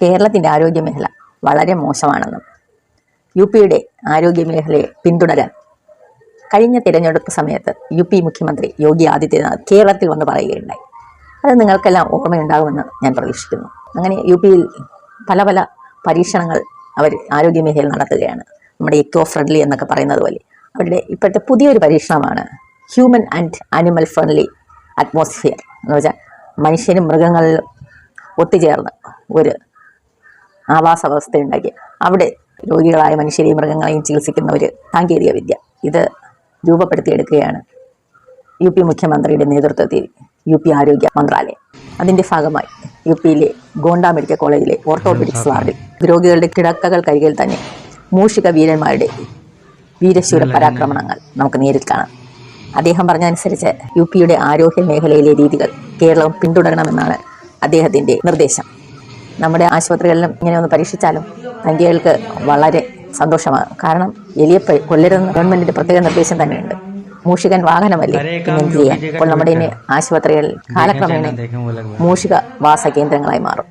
കേരളത്തിൻ്റെ ആരോഗ്യമേഖല വളരെ മോശമാണെന്നും യു പിയുടെ ആരോഗ്യമേഖലയെ പിന്തുടരാൻ കഴിഞ്ഞ തിരഞ്ഞെടുപ്പ് സമയത്ത് യു പി മുഖ്യമന്ത്രി യോഗി ആദിത്യനാഥ് കേരളത്തിൽ വന്ന് പറയുകയുണ്ടായി. അത് നിങ്ങൾക്കെല്ലാം ഓർമ്മയുണ്ടാകുമെന്ന് ഞാൻ പ്രതീക്ഷിക്കുന്നു. അങ്ങനെ യു പിയിൽ പല പല പരീക്ഷണങ്ങൾ അവർ ആരോഗ്യമേഖലയിൽ നടത്തുകയാണ്. നമ്മുടെ ഇക്കോ ഫ്രണ്ട്ലി എന്നൊക്കെ പറയുന്നത് പോലെ അവരുടെ ഇപ്പോഴത്തെ പുതിയൊരു പരീക്ഷണമാണ് human and animal friendly atmosphere എന്ന് വെച്ചാൽ മനുഷ്യനും മൃഗങ്ങളിലും ഒത്തുചേർന്ന് ഒരു ആവാസ വ്യവസ്ഥ ഉണ്ടാക്കി അവിടെ രോഗികളായ മനുഷ്യരെയും മൃഗങ്ങളെയും ചികിത്സിക്കുന്ന ഒരു സാങ്കേതിക വിദ്യ ഇത് രൂപപ്പെടുത്തിയെടുക്കുകയാണ് യു പി മുഖ്യമന്ത്രിയുടെ നേതൃത്വത്തിൽ യു പി ആരോഗ്യ മന്ത്രാലയം. അതിൻ്റെ ഭാഗമായി യു പിയിലെ ഗോണ്ട മെഡിക്കൽ കോളേജിലെ ഓർത്തോപെഡിക്സ് വാർഡിൽ രോഗികളുടെ കിടക്കകൾക്കരികിൽ തന്നെ മൂഷിക വീരന്മാരുടെ വീരശൂര പരാക്രമണങ്ങൾ നമുക്ക് നേരിൽ കാണാം. അദ്ദേഹം പറഞ്ഞതനുസരിച്ച് യു പിയുടെ ആരോഗ്യ മേഖലയിലെ രീതികൾ കേരളവും പിന്തുടരണമെന്നാണ് അദ്ദേഹത്തിൻ്റെ നിർദ്ദേശം. നമ്മുടെ ആശുപത്രികളിലും ഇങ്ങനെ ഒന്ന് പരീക്ഷിച്ചാലും സംഖ്യകൾക്ക് വളരെ സന്തോഷമാണ്. കാരണം എലിയെ കൊല്ലരുതെന്ന് ഗവൺമെൻറ്റിൻ്റെ പ്രത്യേക നിർദ്ദേശം തന്നെയുണ്ട്. മൂഷികൻ വാഹനമല്ലേ, പിന്നെ എന്ത് ചെയ്യാം. അപ്പോൾ നമ്മുടെ ഇനി ആശുപത്രികൾ കാലക്രമേണ മൂഷിക വാസ കേന്ദ്രങ്ങളായി മാറും.